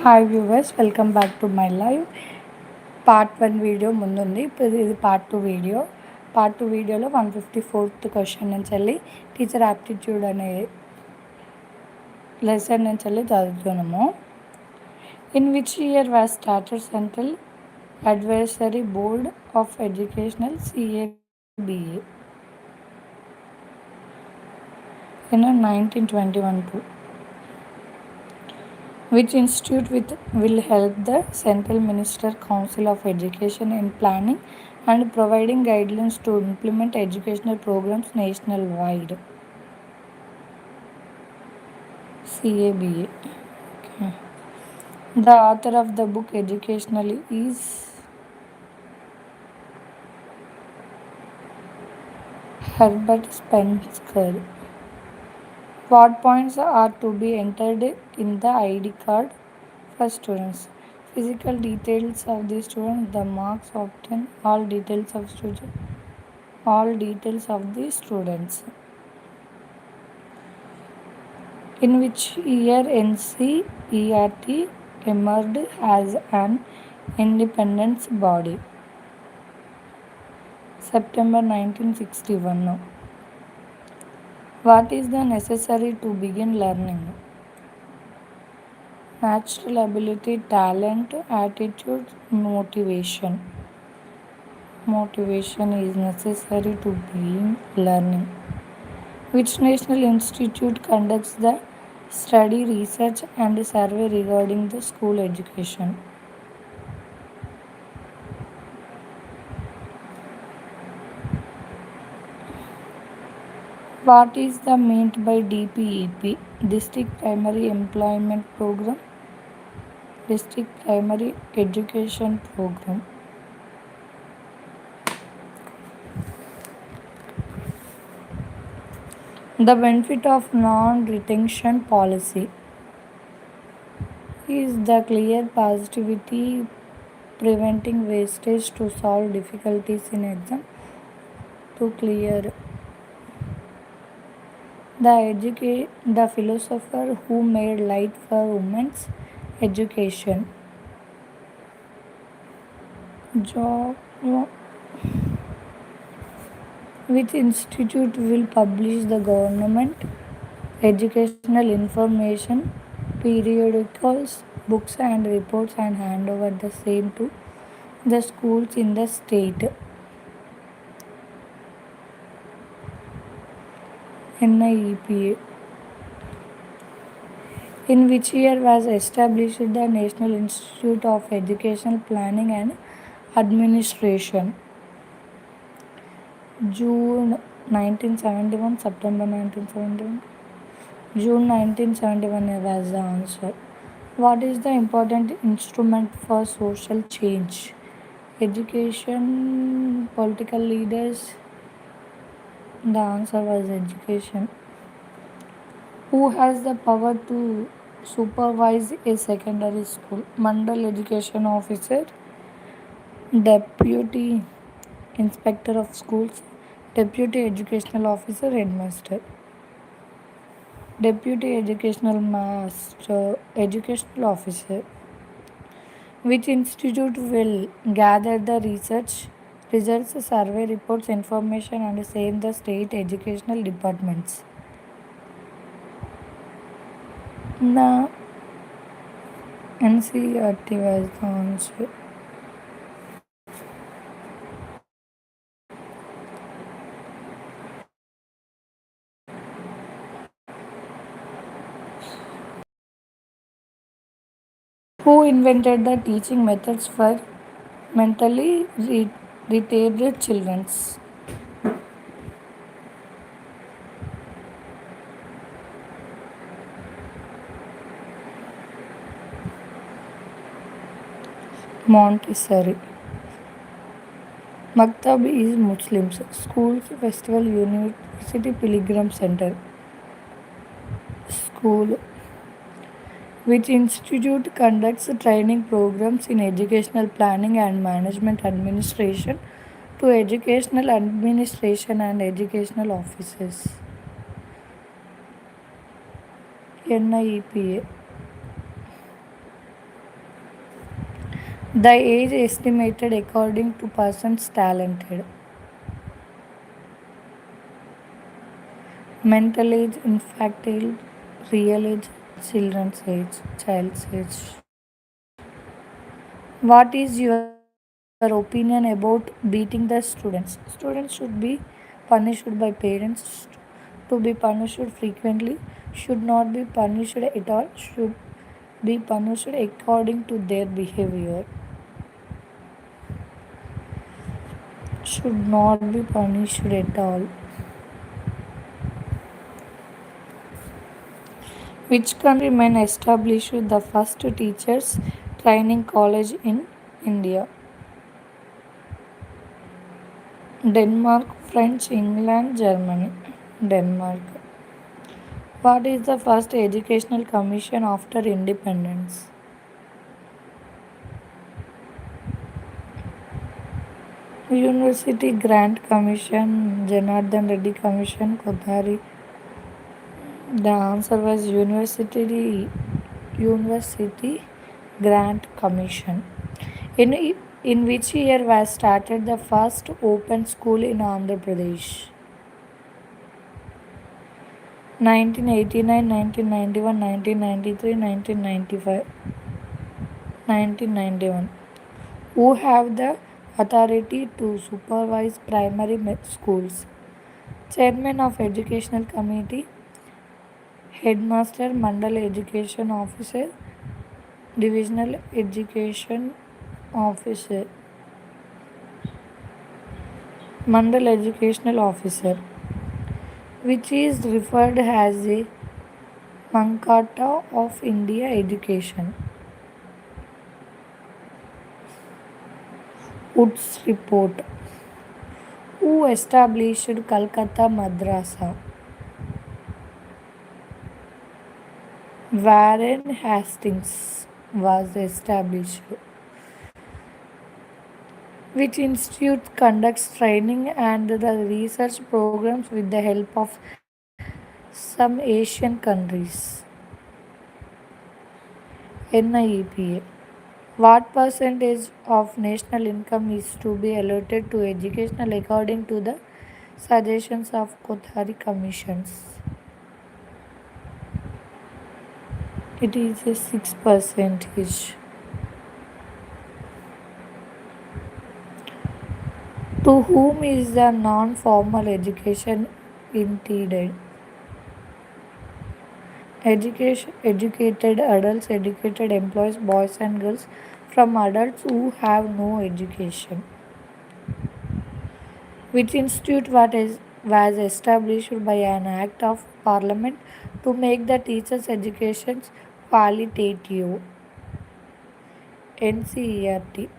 Hi viewers, welcome back to my live. Part 1 video ముందుంది. ఇప్పుడు ఇది పార్ట్ 2 వీడియో. పార్ట్ 2 వీడియోలో 154th క్వశ్చన్ నుంచి వెళ్ళి టీచర్ యాప్టిట్యూడ్ అనే లెసన్ నుంచి వెళ్ళి చదువుతున్నాము. In which year was started central advisory board of educational CABA? In 1921. Which institute will help the Central Minister Council of Education in planning and providing guidelines to implement educational programs nationwide? CABA. Okay. The author of the book educationally is Herbert Spencer. What points are to be entered in the ID card for students? Physical details of the student, the marks obtained, all details of the students. In which year NCERT emerged as an independent body? September 1961. What is the necessary to begin learning? Natural ability, talent, attitude, motivation. Motivation is necessary to begin learning. Which national institute conducts the study, research and survey regarding the school education? What is the meant by DPEP? District Primary Employment Program, District Primary Education Program. The benefit of non-retention policy is the clear positivity, preventing wastage to solve difficulties in exam to clear. The philosopher who made light for women's education. Which institute will publish the government educational information, periodicals, books and reports and hand over the same to the schools in the state? NIEPA. In which year was established the National Institute of Educational Planning and Administration? June 1971, September 1971. June 1971 was the answer. What is the important instrument for social change? Education, political leaders. The answer was education. Who has the power to supervise a secondary school? Mandal Education Officer, Deputy Inspector of Schools, Deputy Educational Officer, Headmaster. Deputy Educational Officer. Which institute will gather the research results, survey reports, information and same the state educational departments? The NCERT was the answer. Who invented the teaching methods for mentally retarded children? Montessori. Maktab is Muslims. Schools, Festival, University, Pilgrim Center. School. Which institute conducts training programs in educational planning and management administration to educational administration and educational offices? NIEPA. The age estimated according to persons talented. Mental age, infantile, real age, children's age, child's age. What is your opinion about beating the students? Students should be punished by parents to be punished frequently, should not be punished at all, should be punished according to their behavior, should not be punished at all. Which country men established the first teachers training college in India? Denmark, French, England, Germany. Denmark. What is the first educational commission after independence? University Grant Commission, Janardhan Reddy Commission, Kothari. The answer was University Grant Commission. In which year was started the first open school in Andhra Pradesh? 1989, 1991, 1993, 1995. 1991. Who have the authority to supervise primary schools? Chairman of Educational Committee, Headmaster, Mandal Education Officer, Divisional Education Officer, Mandal Educational Officer, which is referred as a Mankata of India Education. Woods Report. Who established Calcutta Madrasa? Warren Hastings was established. Which institute conducts training and the research programs with the help of some Asian countries? NIEPA. What percentage of national income is to be allotted to education according to the suggestions of Kothari commissions? It is a 6 percentage. To whom is the non-formal education intended? Educated adults, educated employees, boys and girls from adults who have no education. Which institute was established by an act of parliament to make the teachers' education qualitative? NCERT.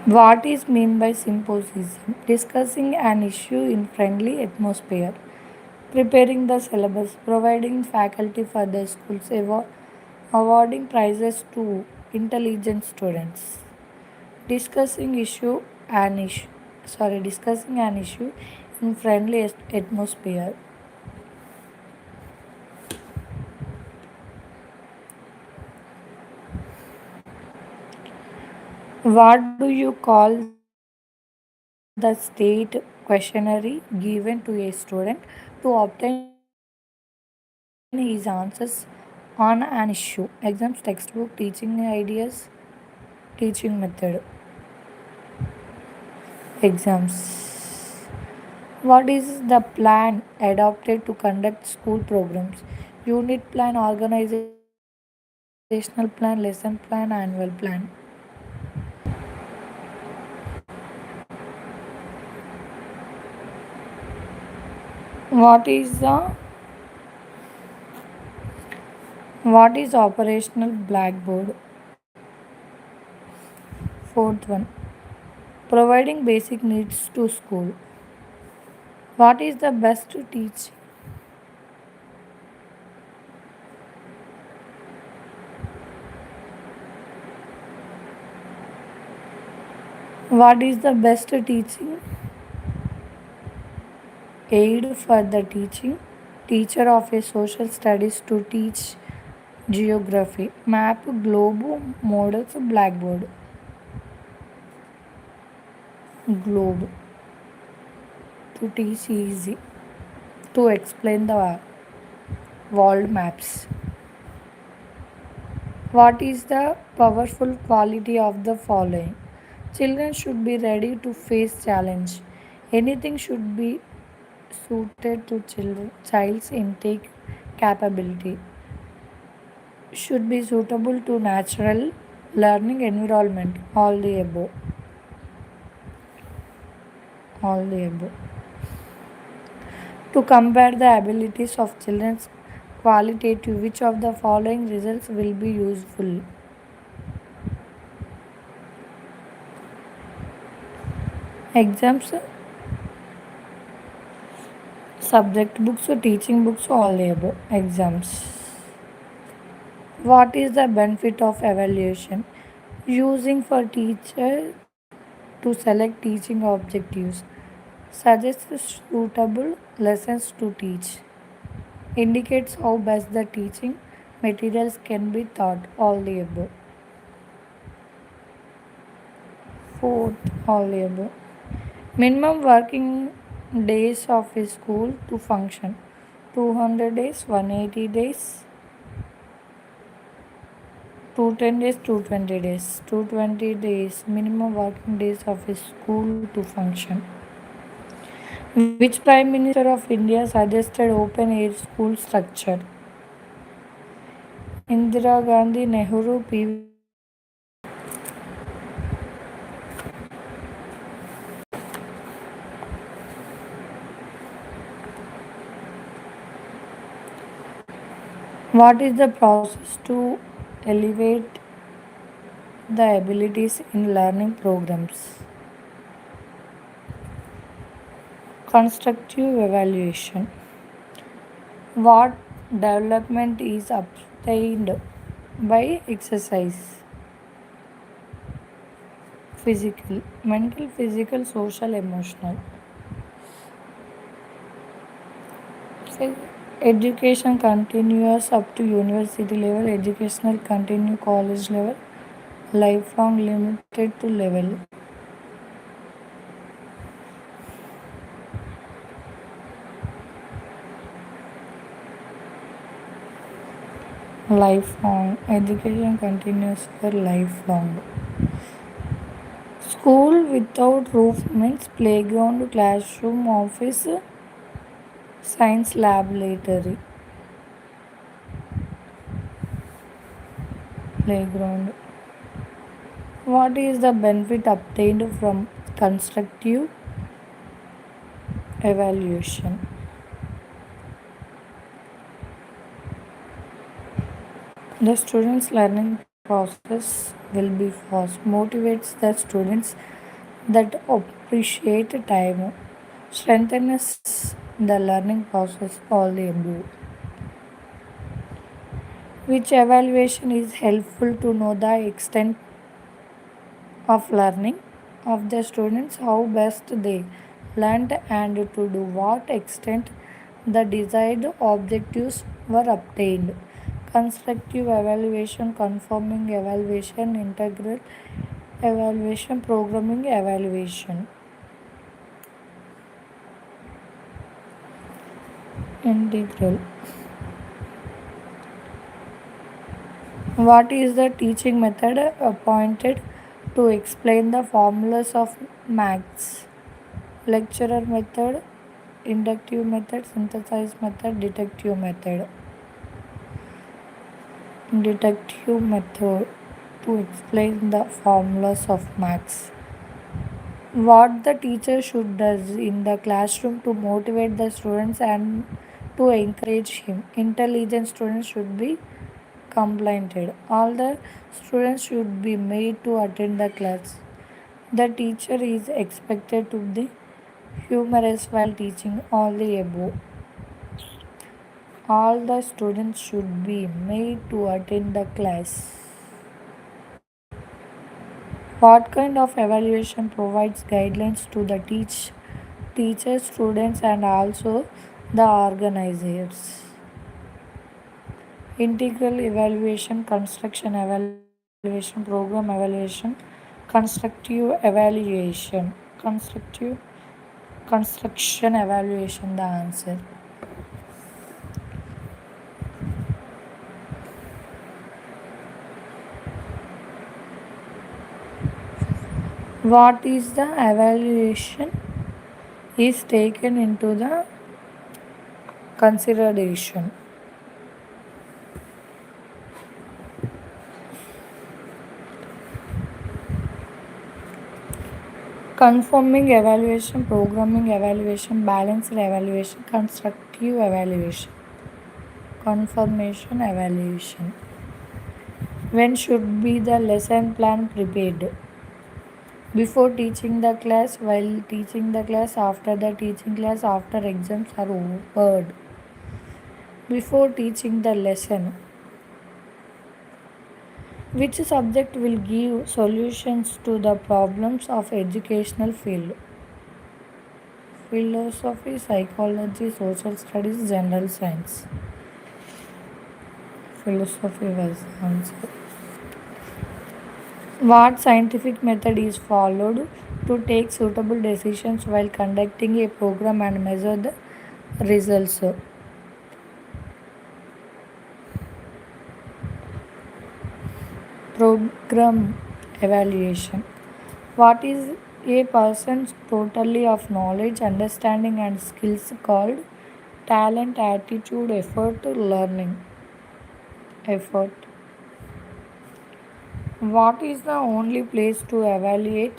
What is meant by symposium? Discussing an issue in friendly atmosphere, preparing the syllabus, providing faculty for the schools, awarding prizes to intelligent students, discussing discussing an issue in friendly atmosphere. What do you call the state questionnaire given to a student to obtain his answers on an issue? Exams, textbook, teaching ideas, teaching method. Exams. What is the plan adopted to conduct school programs? Unit plan, organizational plan, lesson plan, annual plan. What is the what is operational blackboard? Fourth one. Providing basic needs to school. What is the best to teach? What is the best teaching aid for the teaching, teacher of a social studies to teach geography, map, globe, models, blackboard, globe to teach easy to explain the world maps. What is the powerful quality of the following? Children should be ready to face challenge. Anything should be suited to child's intake capability. Should be suitable to natural learning environment. All the above. All the above. To compare the abilities of children's qualitative, which of the following results will be useful? Exams, subject books, teaching books, all the above. Exams. What is the benefit of evaluation? Using for teacher to select teaching objectives. Suggests suitable lessons to teach. Indicates how best the teaching materials can be taught. All the above. Fourth, all the above. Minimum working days of a school to function. 200 days, 180 days, 210 days, 220 days. 220 days minimum working days of a school to function. Which Prime Minister of India suggested open air school structure? Indira Gandhi, Nehru, PV. What is the process to elevate the abilities in learning programs? Constructive evaluation. What development is obtained by exercise? Physical, mental, physical, social, emotional. So, education continues up to university level, educational continue college level, lifelong limited to level. Lifelong education continues for lifelong. School without roof means playground, classroom, office, science laboratory, playground. What is the benefit obtained from constructive evaluation? The students' learning process will be fast, motivates the students that appreciate time, strengthens the learning process, all the above. Which evaluation is helpful to know the extent of learning of the students, how best they learned, and to do what extent the desired objectives were obtained. Constructive evaluation, conforming evaluation, integral evaluation, programming evaluation. Integral. What is the teaching method appointed to explain the formulas of maths? Lecturer method, inductive method, synthesis method, deductive method. Deductive method to explain the formulas of maths. What the teacher should does in the classroom to motivate the students and to encourage him. Intelligent students should be complimented. All the students should be made to attend the class. The teacher is expected to be humorous while teaching, all the above. All the students should be made to attend the class. What kind of evaluation provides guidelines to the teachers, students, and also the organizers. Integral evaluation, construction evaluation, program evaluation, constructive evaluation, construction evaluation, the answer. What is the evaluation is taken into the consideration. Conforming evaluation, programming evaluation, balanced evaluation, constructive evaluation, confirmation evaluation. When should be the lesson plan prepared? Before teaching the class, while teaching the class, after the teaching class, after exams are over. Before teaching the lesson, which subject will give solutions to the problems of educational field? Philosophy, psychology, social studies, general science. Philosophy was the answer. What scientific method is followed to take suitable decisions while conducting a program and measure the results? Program evaluation. What is a person's totality of knowledge, understanding, and skills called talent, attitude, effort, learning? Effort. What is the only place to evaluate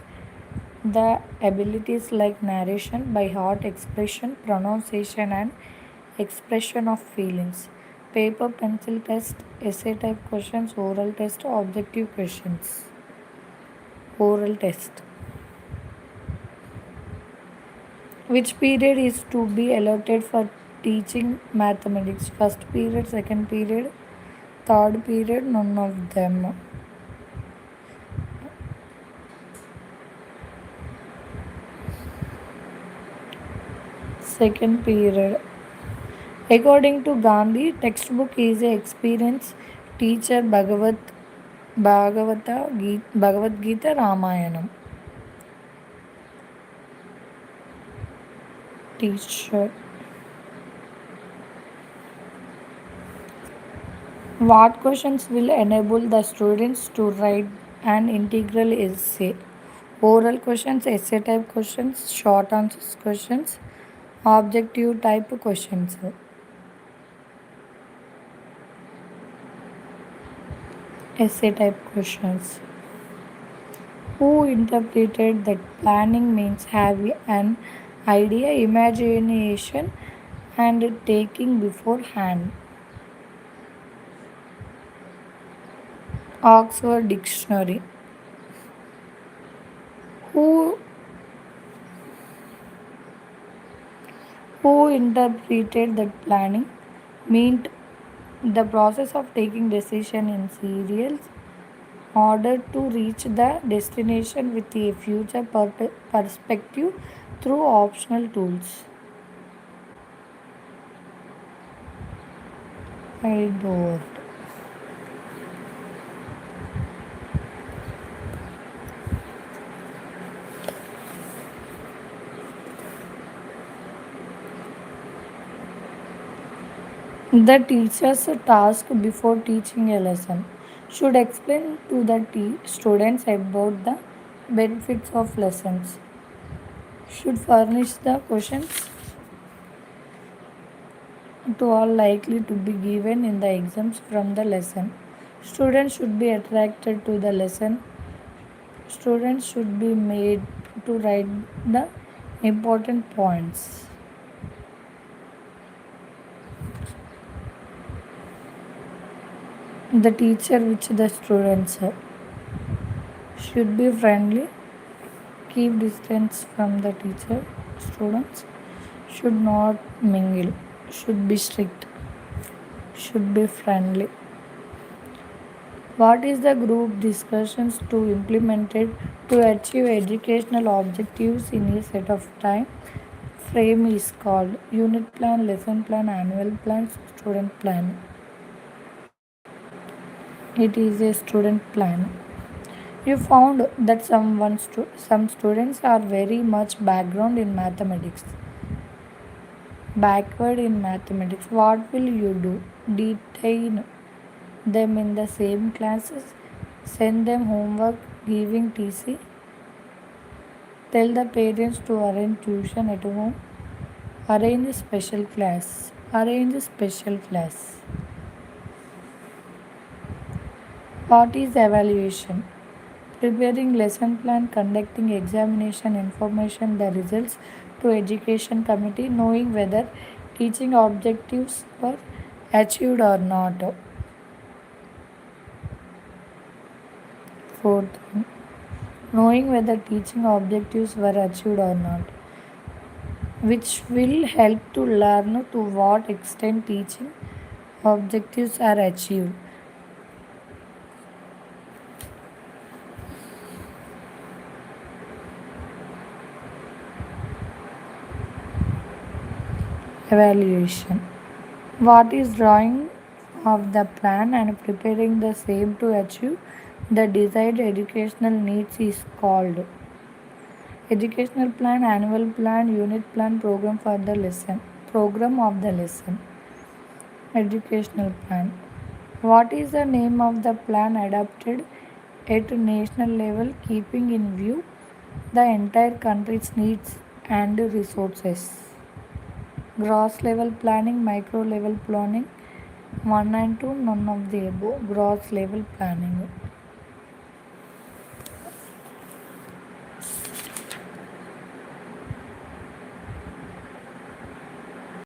the abilities like narration by heart, expression, pronunciation, and expression of feelings? Paper, pencil test, essay type questions, oral test, objective questions. Oral test. Which period is to be allotted for teaching mathematics? First period, second period, third period, none of them. Second period. According to Gandhi, textbook is a experience teacher Bhagavad Gita Ramayanam. Teacher. What questions will enable the students to write an integral essay? Oral questions, essay type questions, short answers questions, objective type questions. Essay type questions. Who interpreted that planning means having an idea, imagination, and taking beforehand? Oxford Dictionary. Who who interpreted that planning meant the process of taking decision in serial order to reach the destination with a future perspective through optional tools. I don't. The teacher's task before teaching a lesson should explain to the students about the benefits of lessons, should furnish the questions to all likely to be given in the exams from the lesson. Students should be attracted to the lesson. Students should be made to write the important points. The teacher which the students should be friendly, keep distance from the teacher. Students should not mingle, should be strict, should be friendly. What is the group discussions to implemented to achieve educational objectives in a set of time? frame is called unit plan, lesson plan, annual plan, student plan. It is a student plan. You found that some students are very much backward in mathematics. What will you do? Detain them in the same classes? Send them homework, giving TC? Tell the parents to arrange tuition at home? Arrange a special class. Arrange a special class. What is evaluation? Preparing lesson plan, conducting examination, information, the results to education committee, knowing whether teaching objectives were achieved or not. Fourth one, knowing whether teaching objectives were achieved or not, which will help to learn to what extent teaching objectives are achieved. Evaluation. What is drawing of the plan and preparing the same to achieve the desired educational needs is called educational plan, annual plan, unit plan, program of the lesson. Educational plan. What is the name of the plan adopted at national level, keeping in view the entire country's needs and resources? Gross level planning, micro level planning, 1 and 2, none of the above. Gross level planning.